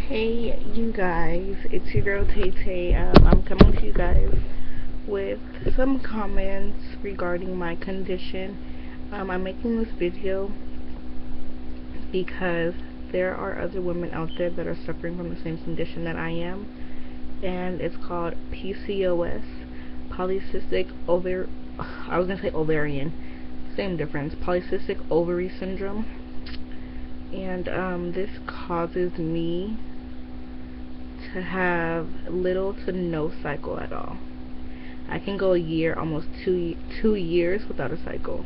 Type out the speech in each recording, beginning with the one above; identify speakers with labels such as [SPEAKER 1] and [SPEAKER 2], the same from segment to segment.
[SPEAKER 1] Hey you guys, it's your girl Tay Tay. I'm coming to you guys with some comments regarding my condition. I'm making this video because there are other women out there that are suffering from the same condition that I am, and it's called PCOS, Polycystic Ovary. I was gonna say ovarian, same difference. Polycystic Ovary Syndrome, and this causes me to have little to no cycle at all. I can go a year, almost two years without a cycle.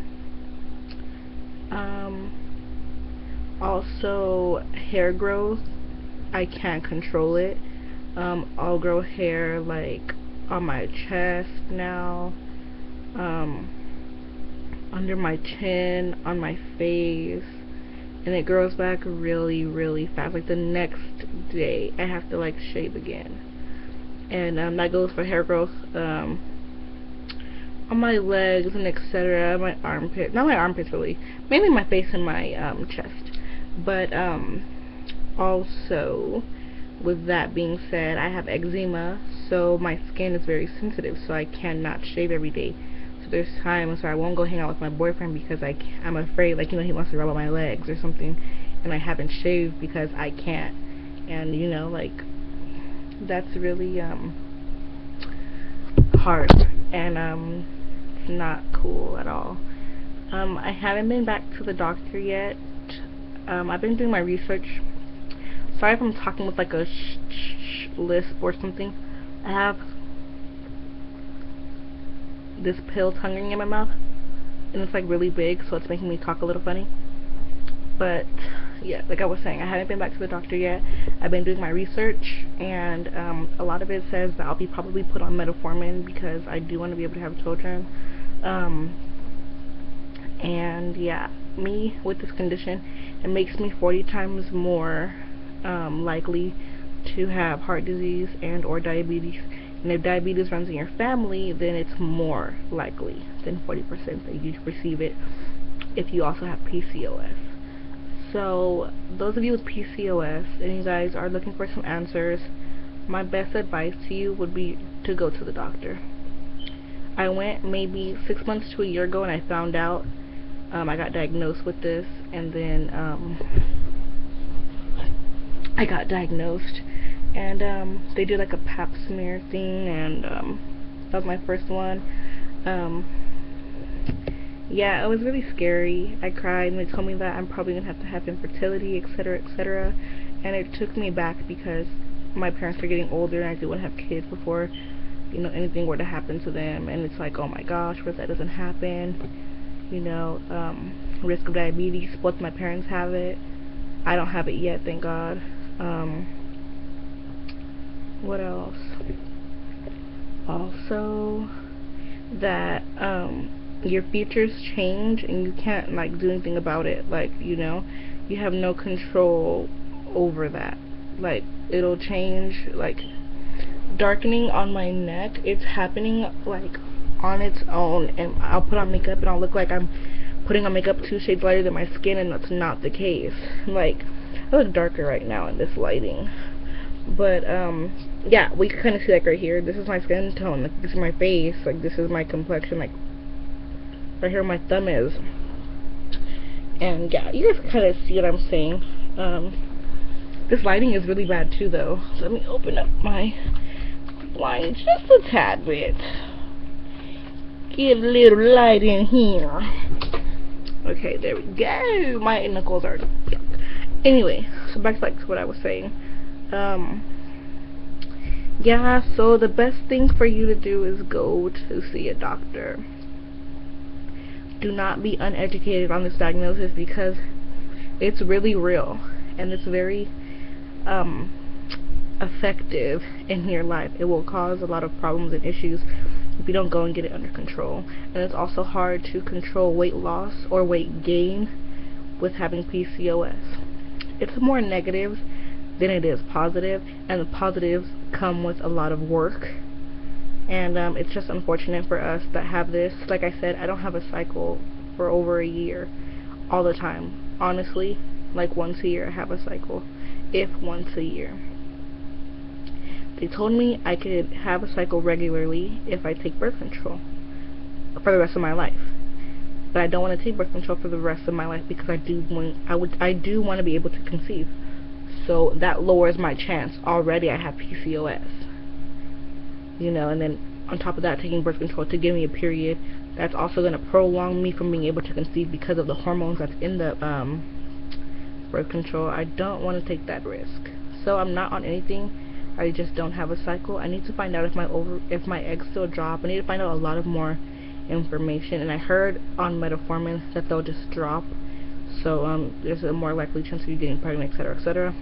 [SPEAKER 1] Also, hair growth, I can't control it. I'll grow hair like on my chest now, under my chin, on my face, and it grows back really, really fast. Like the next day, I have to like shave again. And that goes for hair growth on my legs and etc. My armpit, not my armpits really, mainly my face and my chest. But also, with that being said, I have eczema, so my skin is very sensitive, so I cannot shave every day. So there's times where I won't go hang out with my boyfriend because I'm afraid, like, he wants to rub on my legs or something, and I haven't shaved because I can't. And like, that's really hard, and it's not cool at all. I haven't been back to the doctor yet. I've been doing my research. Sorry if I'm talking with like a lisp or something. I have this pill tongue ring in my mouth, and it's like really big, so it's making me talk a little funny. But yeah, like I was saying, I haven't been back to the doctor yet. I've been doing my research, and a lot of it says that I'll be probably put on metformin because I do want to be able to have children. And yeah, me with this condition, it makes me 40 times more likely to have heart disease and or diabetes. And if diabetes runs in your family, then it's more likely than 40% that you receive it if you also have PCOS. So those of you with PCOS and you guys are looking for some answers, my best advice to you would be to go to the doctor. I went maybe 6 months to a year ago and I found out. I got diagnosed with this, and then I got diagnosed, and they did like a pap smear thing, and that was my first one. Yeah, it was really scary. I cried, and they told me that I'm probably gonna have to have infertility, etc., etc. And it took me back because my parents are getting older, and I do want to have kids before anything were to happen to them. And it's like, oh my gosh, what if that doesn't happen? Risk of diabetes. Both my parents have it. I don't have it yet, thank God. What else? Also, that your features change and you can't like do anything about it. Like, you have no control over that. Like, it'll change, like darkening on my neck. It's happening like on its own, and I'll put on makeup and I'll look like I'm putting on makeup 2 shades lighter than my skin, and that's not the case. Like, I look darker right now in this lighting, but yeah, we can kind of see, like, right here, this is my skin tone, like this is my face, like this is my complexion, like right here my thumb is. And yeah, you guys kind of see what I'm saying. This lighting is really bad too though, so let me open up my blind just a tad bit. Get a little light in here. Okay, there we go. My knuckles are yuck. Anyway, so back to like what I was saying. Yeah, so the best thing for you to do is go to see a doctor. Do not be uneducated on this diagnosis because it's really real and it's very effective in your life. It will cause a lot of problems and issues if you don't go and get it under control. And it's also hard to control weight loss or weight gain with having PCOS. It's more negatives than it is positive, and the positives come with a lot of work. And it's just unfortunate for us that have this. Like I said, I don't have a cycle for over a year all the time. Honestly, like once a year I have a cycle. if once a year. They told me I could have a cycle regularly if I take birth control for the rest of my life. But I don't want to take birth control for the rest of my life because I do want to be able to conceive. So that lowers my chance. Already I have PCOS. You know, and then on top of that, taking birth control to give me a period, that's also going to prolong me from being able to conceive because of the hormones that's in the birth control. I don't want to take that risk. So I'm not on anything. I just don't have a cycle. I need to find out if my eggs still drop. I need to find out a lot of more information. And I heard on metformin that they'll just drop. So there's a more likely chance of you getting pregnant, etc., etc.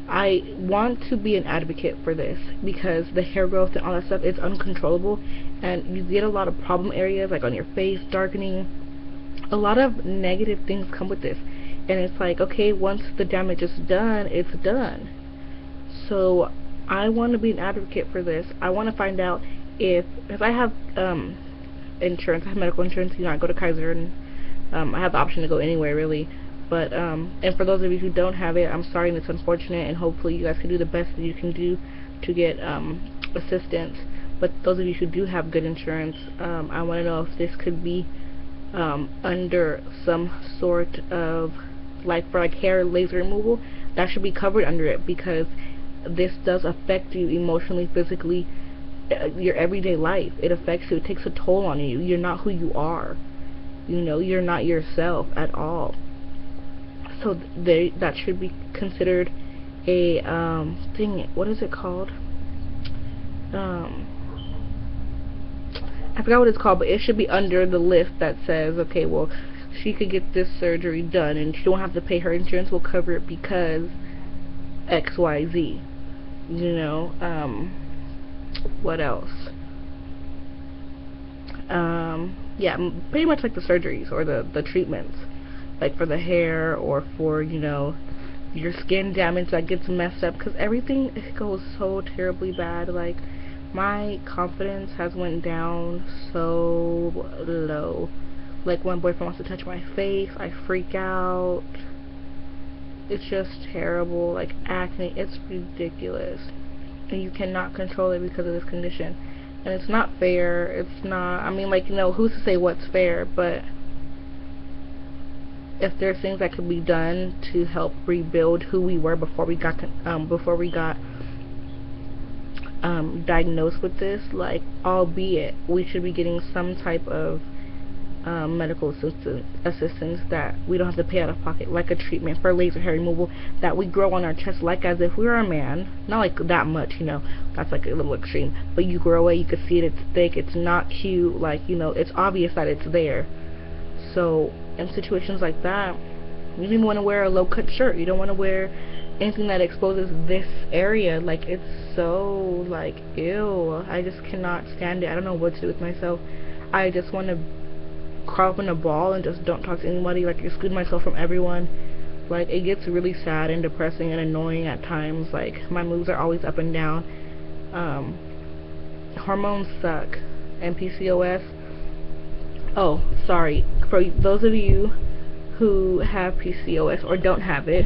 [SPEAKER 1] I want to be an advocate for this because the hair growth and all that stuff is uncontrollable, and you get a lot of problem areas like on your face, darkening. A lot of negative things come with this, and it's like, okay, once the damage is done, it's done. So I want to be an advocate for this. I want to find out if I have insurance, I have medical insurance. You know, I go to Kaiser, and I have the option to go anywhere really. But and for those of you who don't have it, I'm sorry and it's unfortunate, and hopefully you guys can do the best that you can do to get assistance. But those of you who do have good insurance, I want to know if this could be under some sort of, like for like hair laser removal, that should be covered under it, because this does affect you emotionally, physically, your everyday life. It affects you. It takes a toll on you. You're not who you are. You know, you're not yourself at all. So that should be considered a thing. What is it called? I forgot what it's called, but it should be under the list that says, okay, well, she could get this surgery done, and she don't have to pay. Her insurance will cover it because XYZ. You know, what else? Yeah, pretty much like the surgeries or the treatments, like for the hair or for, you know, your skin damage that gets messed up, because everything goes so terribly bad. Like, my confidence has went down so low. Like, when my boyfriend wants to touch my face, I freak out. It's just terrible. Like, acne, it's ridiculous, and you cannot control it because of this condition. And it's not fair. It's not, I mean, like, you know, who's to say what's fair? But if there's things that could be done to help rebuild who we were before we got diagnosed with this, like, albeit we should be getting some type of medical assistance that we don't have to pay out of pocket, like a treatment for laser hair removal that we grow on our chest like as if we were a man. Not like that much, you know, that's like a little extreme, but you grow it, you can see it, it's thick, it's not cute, like, you know, it's obvious that it's there. So in situations like that, you don't even want to wear a low-cut shirt. You don't want to wear anything that exposes this area. Like, it's so, like, ew. I just cannot stand it. I don't know what to do with myself. I just want to crawl up in a ball and just don't talk to anybody. Like, exclude myself from everyone. Like, it gets really sad and depressing and annoying at times. Like, my moods are always up and down. Hormones suck. And PCOS. Oh, sorry. For those of you who have PCOS or don't have it,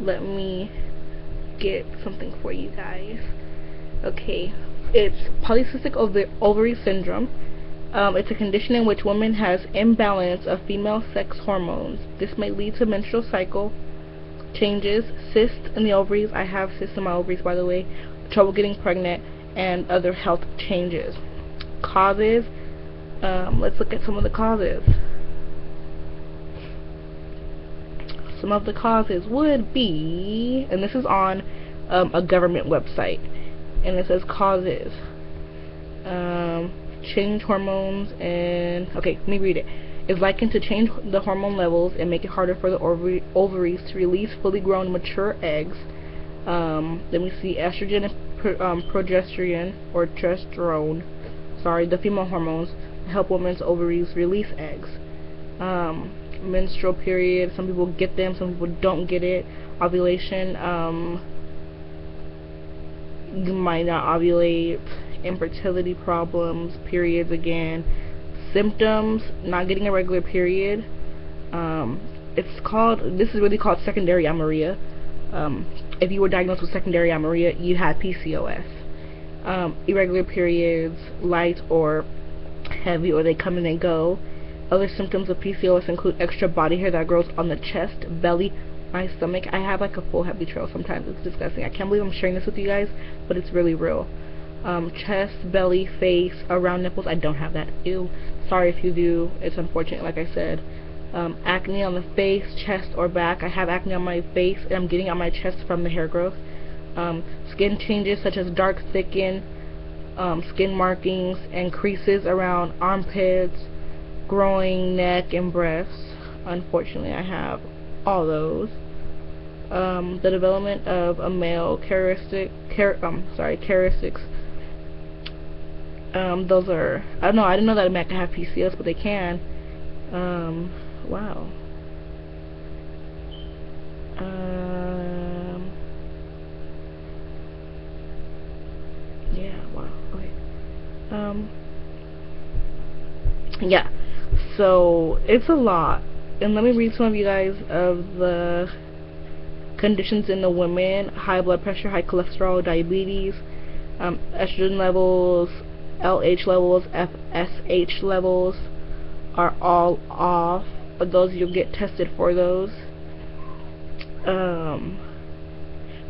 [SPEAKER 1] let me get something for you guys. Okay, it's Polycystic Ovary Syndrome. It's a condition in which women has imbalance of female sex hormones. This may lead to menstrual cycle changes, cysts in the ovaries. I have cysts in my ovaries, by the way. Trouble getting pregnant, and other health changes. Causes. Let's look at some of the causes. Some of the causes would be, and this is on a government website, and it says causes. Change hormones and, okay, let me read it. Is likened to change the hormone levels and make it harder for the ovaries to release fully grown mature eggs. Let me see, estrogen and progesterone, or testosterone, sorry, the female hormones, help women's ovaries release eggs. Menstrual period, some people get them, some people don't get it. Ovulation, you might not ovulate. Infertility problems, periods again, Symptoms: not getting a regular period. This is really called secondary amenorrhea. If you were diagnosed with secondary amenorrhea, you had PCOS. Irregular periods, light or heavy, or they come and they go. Other symptoms of PCOS include extra body hair that grows on the chest, belly, my stomach. I have like a full heavy trail sometimes. It's disgusting. I can't believe I'm sharing this with you guys, but it's really real. Chest, belly, face, around nipples. I don't have that. Ew. Sorry if you do. It's unfortunate, like I said. Acne on the face, chest, or back. I have acne on my face, and I'm getting on my chest from the hair growth. Skin changes such as dark, thicken, skin markings, and creases around armpits, groin, neck, and breasts. Unfortunately, I have all those. The development of a male characteristics. Those are, I don't know, I didn't know that a man can have PCOS, but they can. Wow. Yeah, wow, okay. Yeah, so it's a lot. And let me read some of you guys of the conditions in the women: high blood pressure, high cholesterol, diabetes, estrogen levels, LH levels, FSH levels are all off. But those, you'll get tested for those.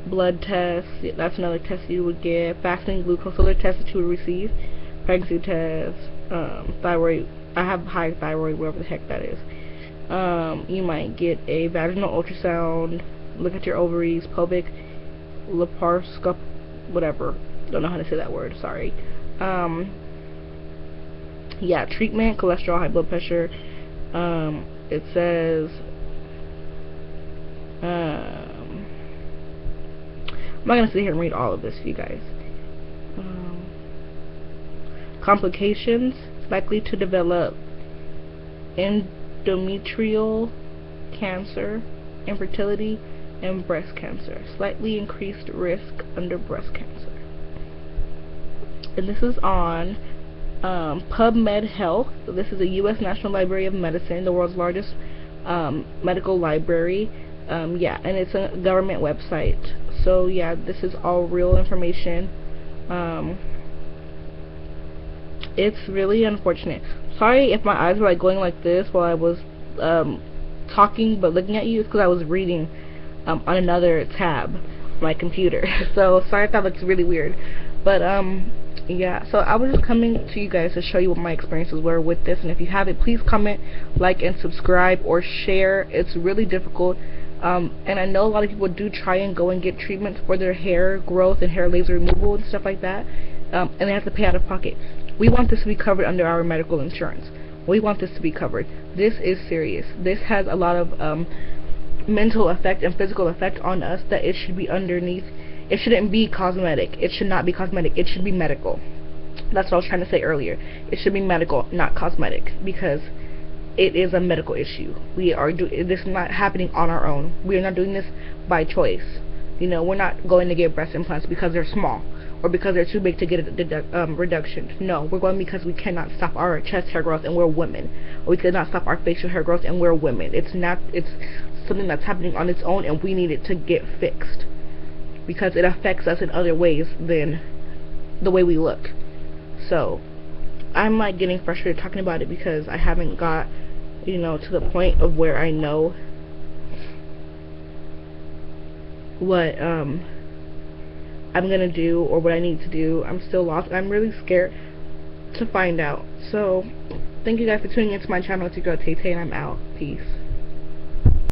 [SPEAKER 1] Blood tests, that's another test you would get. Fasting glucose, other tests that you would receive. Pregnancy tests, thyroid. I have high thyroid, whatever the heck that is. You might get a vaginal ultrasound, look at your ovaries, pelvic laparoscope, whatever. Don't know how to say that word, sorry. Yeah, treatment: cholesterol, high blood pressure. It says, I'm not going to sit here and read all of this for you guys. Complications: likely to develop endometrial cancer, infertility, and breast cancer. Slightly increased risk under breast cancer. And this is on PubMed Health. This is a U.S. National Library of Medicine, the world's largest medical library. Yeah, and it's a government website. So yeah, this is all real information. It's really unfortunate. Sorry if my eyes were like going like this while I was talking, but looking at you. It's because I was reading on another tab on my computer. So sorry if that looks really weird. But yeah, so I was just coming to you guys to show you what my experiences were with this. And if you have it, please comment, like, and subscribe, or share. It's really difficult. And I know a lot of people do try and go and get treatments for their hair growth and hair laser removal and stuff like that, and they have to pay out of pocket. We want this to be covered under our medical insurance. We want this to be covered. This is serious. This has a lot of mental effect and physical effect on us that it should be underneath. It shouldn't be cosmetic. It should not be cosmetic. It should be medical. That's what I was trying to say earlier. It should be medical, not cosmetic, because it is a medical issue. This is not happening on our own. We are not doing this by choice. You know, we're not going to get breast implants because they're small or because they're too big to get a reduction. No, we're going because we cannot stop our chest hair growth and we're women. Or we cannot stop our facial hair growth and we're women. It's something that's happening on its own, and we need it to get fixed because it affects us in other ways than the way we look. So I'm like getting frustrated talking about it because I haven't got, you know, to the point of where I know what I'm gonna do or what I need to do. I'm still lost. I'm really scared to find out. So thank you guys for tuning into my channel. It's your girl Tay Tay, and I'm out. Peace.